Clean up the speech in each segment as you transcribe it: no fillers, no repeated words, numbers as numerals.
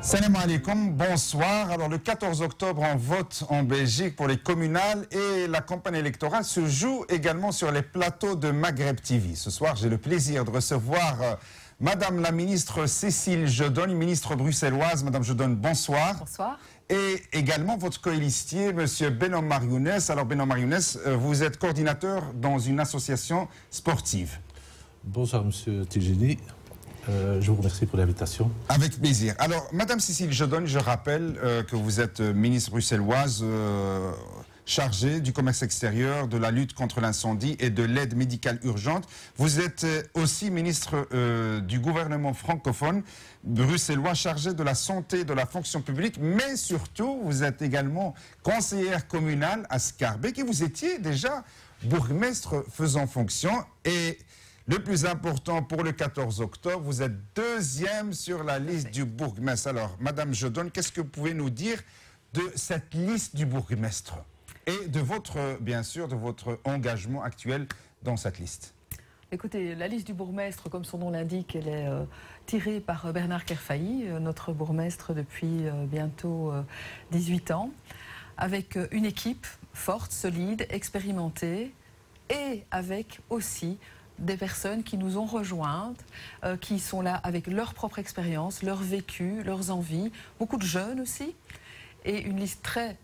Salam alaikum, bonsoir. Alors le 14 octobre, on vote en Belgique pour les communales et la campagne électorale se joue également sur les plateaux de Maghreb TV. Ce soir, j'ai le plaisir de recevoir Madame la ministre Cécile Jodone, ministre bruxelloise. Madame Jodone, bonsoir. Bonsoir. Et également votre coélistier, Monsieur Benomar Younes. Alors Benomar Younes, vous êtes coordinateur dans une association sportive. Bonsoir Monsieur Tijini. Je vous remercie pour l'invitation. Avec plaisir. Alors, Madame Cécile Jodone, je rappelle que vous êtes ministre bruxelloise chargée du commerce extérieur, de la lutte contre l'incendie et de l'aide médicale urgente. Vous êtes aussi ministre du gouvernement francophone bruxellois chargé de la santé et de la fonction publique, mais surtout, vous êtes également conseillère communale à Schaerbeek et vous étiez déjà bourgmestre faisant fonction. Et le plus important pour le 14 octobre, vous êtes deuxième sur la liste du bourgmestre. Alors, Madame Jodone, qu'est-ce que vous pouvez nous dire de cette liste du bourgmestre et de votre, bien sûr, de votre engagement actuel dans cette liste? Écoutez, la liste du bourgmestre, comme son nom l'indique, elle est tirée par Bernard Kerfailly, notre bourgmestre depuis bientôt 18 ans, avec une équipe forte, solide, expérimentée et avec aussi des personnes qui nous ont rejointes, qui sont là avec leur propre expérience, leur vécu, leurs envies, beaucoup de jeunes aussi, et une liste très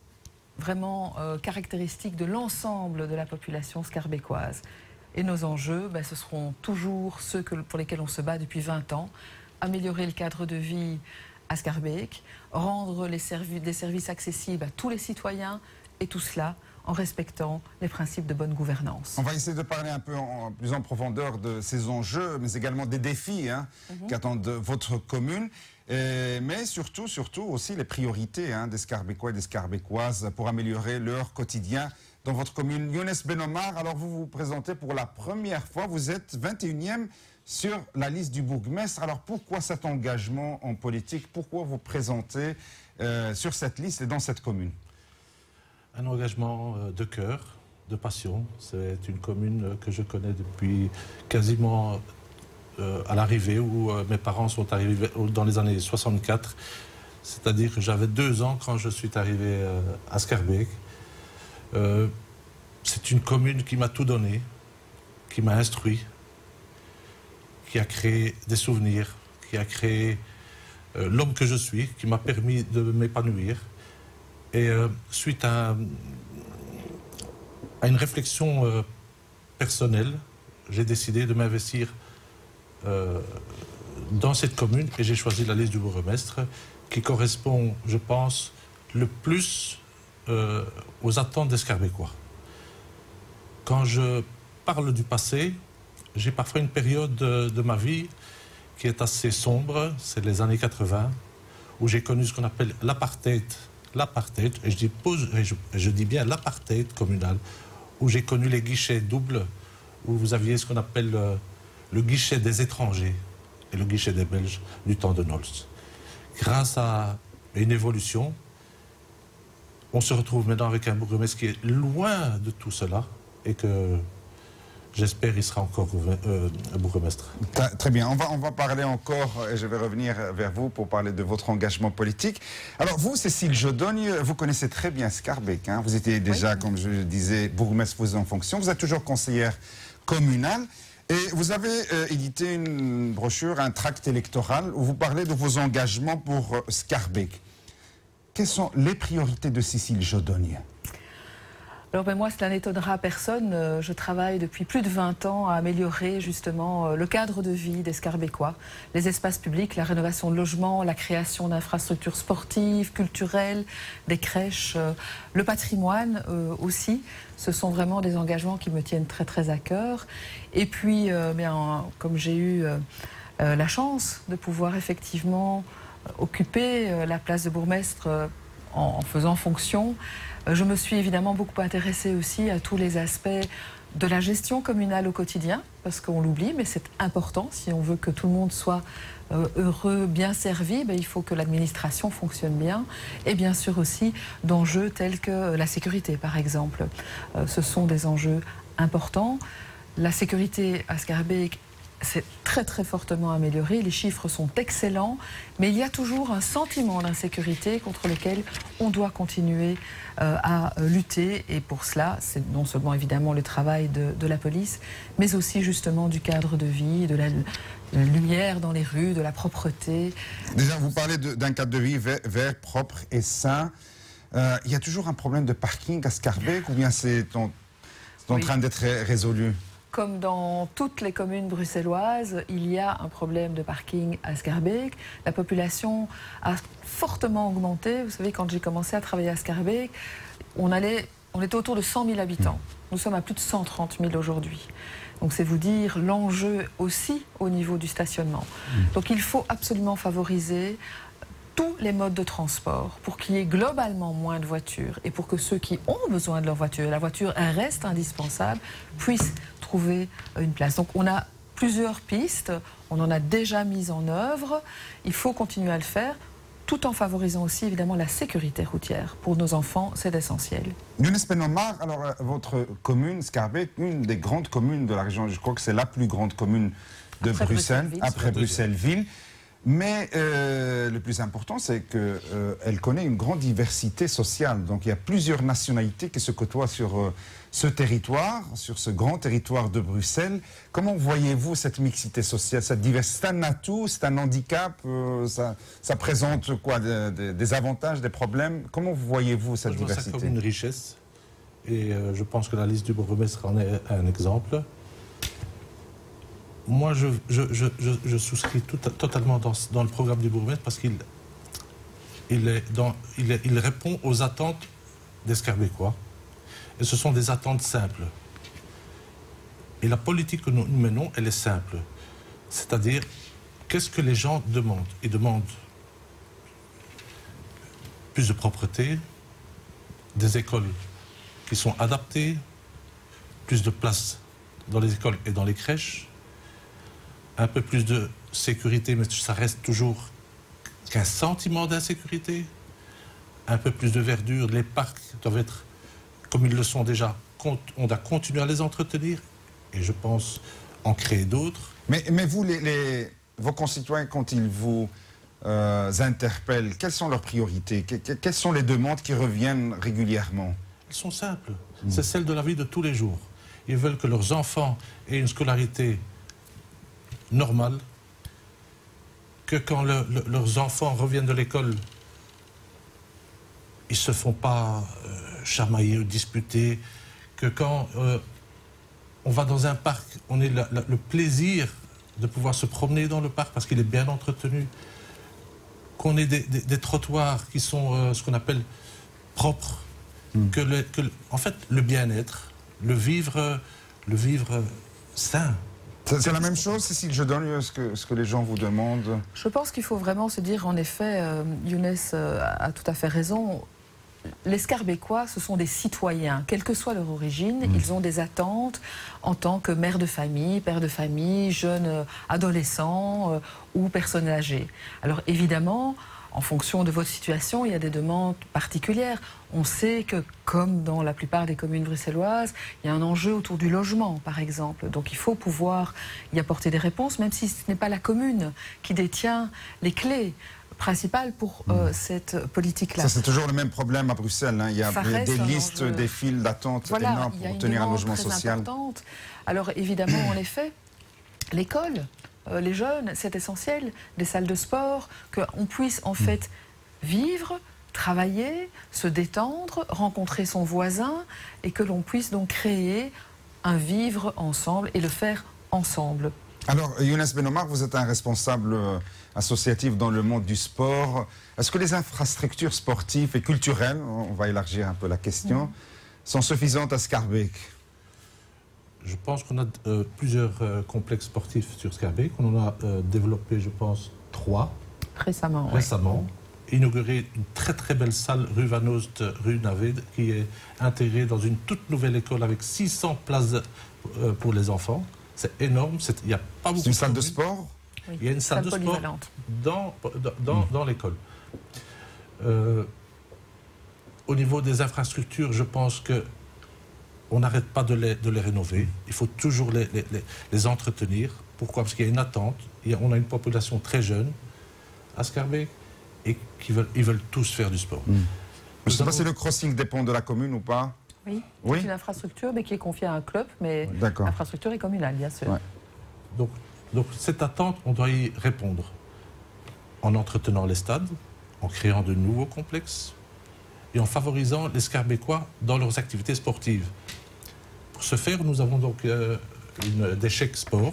vraiment caractéristique de l'ensemble de la population schaerbécoise. Et nos enjeux, ce seront toujours ceux pour lesquels on se bat depuis 20 ans, améliorer le cadre de vie à Schaerbeek, rendre des services accessibles à tous les citoyens, et tout cela en respectant les principes de bonne gouvernance. On va essayer de parler un peu plus en profondeur de ces enjeux, mais également des défis qu'attendent votre commune, mais surtout aussi les priorités des Schaerbécois et des Schaerbécoises pour améliorer leur quotidien dans votre commune. Younes Benomar, alors vous vous présentez pour la première fois, vous êtes 21e sur la liste du bourgmestre. Alors pourquoi cet engagement en politique? Pourquoi vous présentez sur cette liste et dans cette commune? Un engagement de cœur, de passion. C'est une commune que je connais depuis quasiment à l'arrivée, où mes parents sont arrivés dans les années 64. C'est-à-dire que j'avais 2 ans quand je suis arrivé à Schaerbeek. C'est une commune qui m'a tout donné, qui m'a instruit, qui a créé des souvenirs, qui a créé l'homme que je suis, qui m'a permis de m'épanouir. Et suite à une réflexion personnelle, j'ai décidé de m'investir dans cette commune et j'ai choisi la liste du bourgmestre qui correspond, je pense, le plus aux attentes des Schaerbécois. Quand je parle du passé, j'ai parfois une période de ma vie qui est assez sombre, c'est les années 80, où j'ai connu ce qu'on appelle l'apartheid. L'apartheid, et je dis bien l'apartheid communal, où j'ai connu les guichets doubles, où vous aviez ce qu'on appelle le guichet des étrangers et le guichet des Belges du temps de Nols. Grâce à une évolution, on se retrouve maintenant avec un bourgmestre qui est loin de tout cela et que j'espère il sera encore un bourgmestre. Très bien, on va parler encore, et je vais revenir vers vous pour parler de votre engagement politique. Alors vous, Cécile Jodone, vous connaissez très bien Schaerbeek. Vous étiez déjà, comme je le disais, bourgmestre en fonction. Vous êtes toujours conseillère communale. Et vous avez édité une brochure, un tract électoral, où vous parlez de vos engagements pour Schaerbeek. Quelles sont les priorités de Cécile Jodone? Alors moi, cela n'étonnera personne. Je travaille depuis plus de 20 ans à améliorer justement le cadre de vie des Schaerbécois, les espaces publics, la rénovation de logements, la création d'infrastructures sportives, culturelles, des crèches, le patrimoine aussi. Ce sont vraiment des engagements qui me tiennent très très à cœur. Et puis, comme j'ai eu la chance de pouvoir effectivement occuper la place de bourgmestre en faisant fonction, je me suis évidemment beaucoup intéressée aussi à tous les aspects de la gestion communale au quotidien, parce qu'on l'oublie, mais c'est important. Si on veut que tout le monde soit heureux, bien servi, il faut que l'administration fonctionne bien. Et bien sûr aussi d'enjeux tels que la sécurité, par exemple. Ce sont des enjeux importants. La sécurité à Schaerbeek, c'est très très fortement amélioré, les chiffres sont excellents, mais il y a toujours un sentiment d'insécurité contre lequel on doit continuer à lutter. Et pour cela, c'est non seulement évidemment le travail de la police, mais aussi justement du cadre de vie, de la lumière dans les rues, de la propreté. Déjà, vous parlez d'un cadre de vie vert, propre et sain. Il y a toujours un problème de parking à Schaerbeek, ou bien c'est en train d'être résolu? Comme dans toutes les communes bruxelloises, il y a un problème de parking à Schaerbeek. La population a fortement augmenté. Vous savez, quand j'ai commencé à travailler à Schaerbeek, on était autour de 100 000 habitants. Nous sommes à plus de 130 000 aujourd'hui. Donc c'est vous dire l'enjeu aussi au niveau du stationnement. Donc il faut absolument favoriser tous les modes de transport pour qu'il y ait globalement moins de voitures et pour que ceux qui ont besoin de leur voiture, la voiture reste indispensable, puissent trouver une place. Donc on a plusieurs pistes, on en a déjà mis en œuvre, il faut continuer à le faire, tout en favorisant aussi évidemment la sécurité routière. Pour nos enfants, c'est essentiel. Younes Ben Omar, alors votre commune, Schaerbeek, une des grandes communes de la région, je crois que c'est la plus grande commune de Bruxelles, après Bruxelles-Ville. Mais le plus important, c'est qu'elle connaît une grande diversité sociale. Donc il y a plusieurs nationalités qui se côtoient sur ce territoire, sur ce grand territoire de Bruxelles. Comment voyez-vous cette mixité sociale, cette diversité? C'est un atout, c'est un handicap, ça présente quoi, des avantages, des problèmes? Comment voyez-vous cette diversité? Je vois ça comme une richesse. Et je pense que la liste du bourgmestre en est un exemple. Moi, je souscris totalement dans le programme du bourgmestre parce qu'il répond aux attentes des Schaerbeekois. Et ce sont des attentes simples. Et la politique que nous menons, elle est simple. C'est-à-dire, qu'est-ce que les gens demandent? Ils demandent plus de propreté, des écoles qui sont adaptées, plus de place dans les écoles et dans les crèches, un peu plus de sécurité, mais ça reste toujours qu'un sentiment d'insécurité, un peu plus de verdure, les parcs doivent être comme ils le sont déjà, on doit continuer à les entretenir, et je pense en créer d'autres. Mais vous, vos concitoyens, quand ils vous interpellent, quelles sont leurs priorités? Quelles sont les demandes qui reviennent régulièrement? Elles sont simples, c'est celles de la vie de tous les jours. Ils veulent que leurs enfants aient une scolarité normale, que quand leurs enfants reviennent de l'école, ils ne se font pas chamailler ou disputer, que quand on va dans un parc, on ait le plaisir de pouvoir se promener dans le parc parce qu'il est bien entretenu, qu'on ait des trottoirs qui sont ce qu'on appelle propres, en fait le bien-être, le vivre sain. C'est la même chose, Cécile Jedon, ce que les gens vous demandent? Je pense qu'il faut vraiment se dire, en effet, Younes a tout à fait raison, les Schaerbeekois, ce sont des citoyens, quelle que soit leur origine, ils ont des attentes en tant que mère de famille, père de famille, jeunes adolescents ou personnes âgées. Alors évidemment, en fonction de votre situation, il y a des demandes particulières. On sait que, comme dans la plupart des communes bruxelloises, il y a un enjeu autour du logement, par exemple. Donc il faut pouvoir y apporter des réponses, même si ce n'est pas la commune qui détient les clés principales pour cette politique-là. Ça, c'est toujours le même problème à Bruxelles. Hein. Il y a des listes, des files d'attente énormes pour obtenir un logement social. Importante. Alors évidemment, en effet, l'école, les jeunes, c'est essentiel, des salles de sport, qu'on puisse en fait vivre, travailler, se détendre, rencontrer son voisin et que l'on puisse donc créer un vivre ensemble et le faire ensemble. Alors, Younes Ben Omar, vous êtes un responsable associatif dans le monde du sport. Est-ce que les infrastructures sportives et culturelles, on va élargir un peu la question, sont suffisantes à Schaerbeek? Je pense qu'on a plusieurs complexes sportifs sur Schaerbeek. On en a développé, je pense, 3. Récemment. Inauguré une très très belle salle rue Van Oost, rue Naved, qui est intégrée dans une toute nouvelle école avec 600 places pour les enfants. C'est énorme. Il n'y a pas beaucoup. C'est une salle de sport? Oui, il y a une salle de sport dans l'école. Au niveau des infrastructures, je pense qu'on n'arrête pas de les rénover. Il faut toujours les entretenir. Pourquoi? Parce qu'il y a une attente. On a une population très jeune à Scarbeck et ils veulent tous faire du sport. Je ne sais pas si le crossing dépend de la commune ou pas. Oui, Oui. c'est une infrastructure mais qui est confiée à un club, mais D'accord. l'infrastructure est communale, bien sûr. Ouais. Donc cette attente, on doit y répondre en entretenant les stades, en créant de nouveaux complexes et en favorisant les Scarbeckois dans leurs activités sportives. Pour ce faire, nous avons donc des chèques sport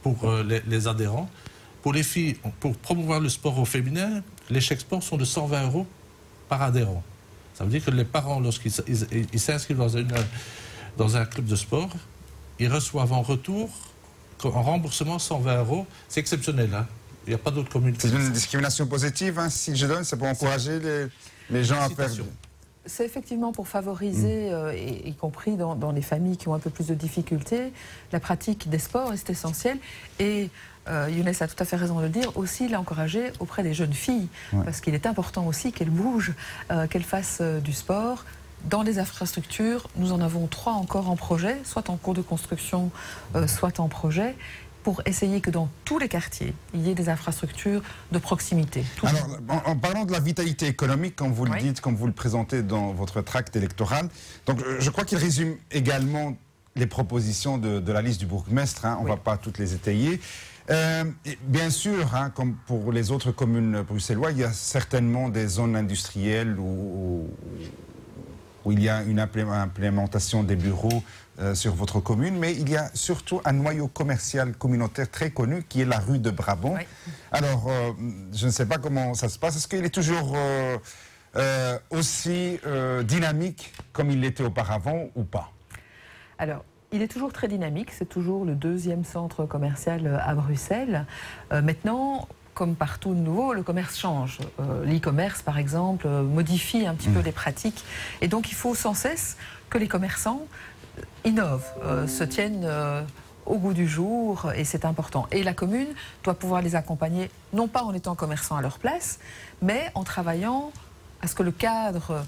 pour les adhérents. Pour les filles, pour promouvoir le sport au féminin, les chèques sport sont de 120 € par adhérent. Ça veut dire que les parents, lorsqu'ils s'inscrivent dans un club de sport, ils reçoivent en retour, en remboursement, 120 €. C'est exceptionnel, hein. Il n'y a pas d'autres communes. C'est une discrimination positive, hein, si je donne, c'est pour encourager les gens à faire... C'est effectivement pour favoriser, y compris dans les familles qui ont un peu plus de difficultés, la pratique des sports, et c'est essentiel. Et Younes a tout à fait raison de le dire, aussi l'encourager auprès des jeunes filles, parce qu'il est important aussi qu'elles bougent, qu'elles fassent du sport. Dans les infrastructures, nous en avons 3 encore en projet, soit en cours de construction, soit en projet, pour essayer que dans tous les quartiers, il y ait des infrastructures de proximité. Alors, en parlant de la vitalité économique, comme vous le dites, comme vous le présentez dans votre tract électoral, donc je crois qu'il résume également les propositions de la liste du bourgmestre, hein, on ne va pas toutes les étayer. Et bien sûr, hein, comme pour les autres communes bruxelloises, il y a certainement des zones industrielles où il y a une implémentation des bureaux sur votre commune, mais il y a surtout un noyau commercial communautaire très connu qui est la rue de Brabant. Oui. Alors, je ne sais pas comment ça se passe. Est-ce qu'il est toujours aussi dynamique comme il l'était auparavant ou pas? Alors, il est toujours très dynamique. C'est toujours le 2e centre commercial à Bruxelles. Maintenant, comme partout de nouveau, le commerce change. L'e-commerce, par exemple, modifie un petit peu les pratiques. Et donc, il faut sans cesse que les commerçants innovent, se tiennent au goût du jour, et c'est important. Et la commune doit pouvoir les accompagner, non pas en étant commerçants à leur place, mais en travaillant à ce que le cadre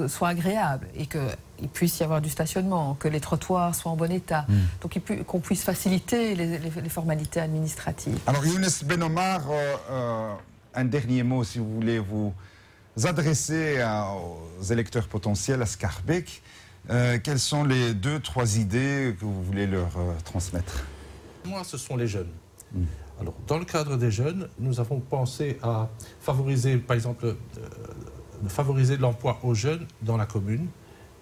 soit agréable et qu'il puisse y avoir du stationnement, que les trottoirs soient en bon état, donc qu'on puisse faciliter les formalités administratives. Alors Younes Benomar, un dernier mot si vous voulez vous adresser aux électeurs potentiels à Scarbeck. Quelles sont les 2-3 idées que vous voulez leur transmettre? Moi, ce sont les jeunes. Alors, dans le cadre des jeunes, nous avons pensé à favoriser, par exemple, favoriser l'emploi aux jeunes dans la commune.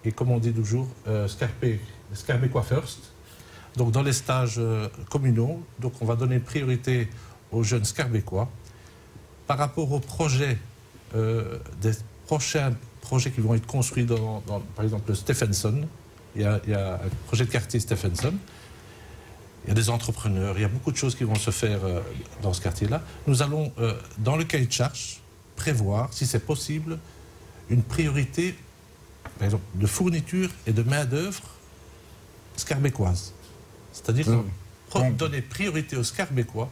Et comme on dit toujours, Scarbeckois first. Donc, dans les stages communaux, donc on va donner priorité aux jeunes Scarbeckois. Par rapport aux projets, des prochains projets qui vont être construits dans par exemple, Stephenson. Il y a un projet de quartier Stephenson. Il y a des entrepreneurs, il y a beaucoup de choses qui vont se faire dans ce quartier-là. Nous allons, dans le cahier de charge, prévoir, si c'est possible, une priorité, par exemple, de fourniture et de main-d'œuvre scarbeckoise. C'est-à-dire donner priorité aux Scarbeckois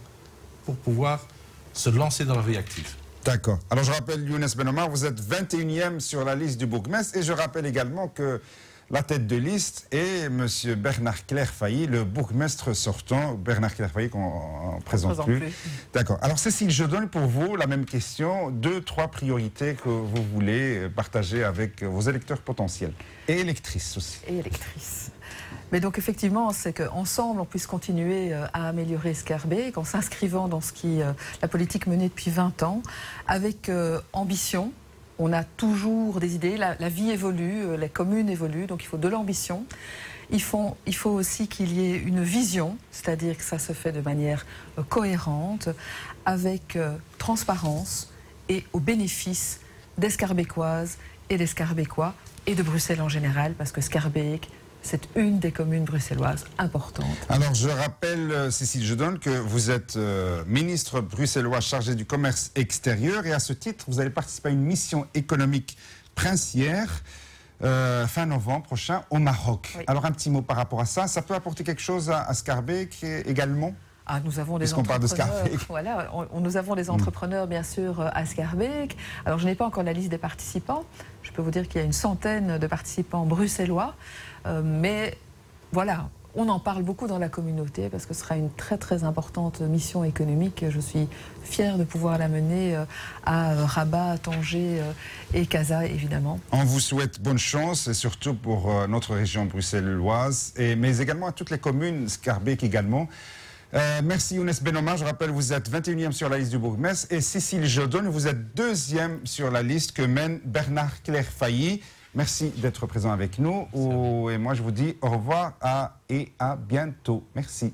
pour pouvoir se lancer dans la vie active. D'accord. Alors je rappelle, Younes Benomar, vous êtes 21e sur la liste du bourgmestre, et je rappelle également que la tête de liste est M. Bernard Clairefailly, le bourgmestre sortant. Bernard Clairefailly qu'on ne présente plus. D'accord. Alors Cécile, je donne pour vous la même question. 2-3 priorités que vous voulez partager avec vos électeurs potentiels. Et électrices aussi. Et électrices. Mais donc effectivement, c'est qu'ensemble, on puisse continuer à améliorer Scarbeck en s'inscrivant dans la politique menée depuis 20 ans, avec ambition. On a toujours des idées, la vie évolue, les communes évoluent, donc il faut de l'ambition. Il faut aussi qu'il y ait une vision, c'est-à-dire que ça se fait de manière cohérente, avec transparence et au bénéfice des Scarbeckoises et des Scarbeckois et de Bruxelles en général, parce que Scarbeck, c'est une des communes bruxelloises importantes. Alors, je rappelle, Cécile Jedon, que vous êtes ministre bruxellois chargé du commerce extérieur, et à ce titre, vous allez participer à une mission économique princière fin novembre prochain au Maroc. Oui. Alors, un petit mot par rapport à ça. Ça peut apporter quelque chose à Scarbeck également? Nous avons des entrepreneurs, voilà, nous avons des entrepreneurs, bien sûr, à Scarbeck. Alors, je n'ai pas encore la liste des participants. Je peux vous dire qu'il y a une centaine de participants bruxellois. Mais voilà, on en parle beaucoup dans la communauté parce que ce sera une très très importante mission économique. Je suis fière de pouvoir la mener à Rabat, à Tanger et Casa, évidemment. On vous souhaite bonne chance, et surtout pour notre région bruxelloise, mais également à toutes les communes, Schaerbeek également. Merci Younes Benoma, je rappelle, vous êtes 21e sur la liste du bourgmestre, et Cécile Jodon, vous êtes 2e sur la liste que mène Bernard Claire-Failly. Merci d'être présent avec nous. Et moi, je vous dis au revoir et à bientôt. Merci.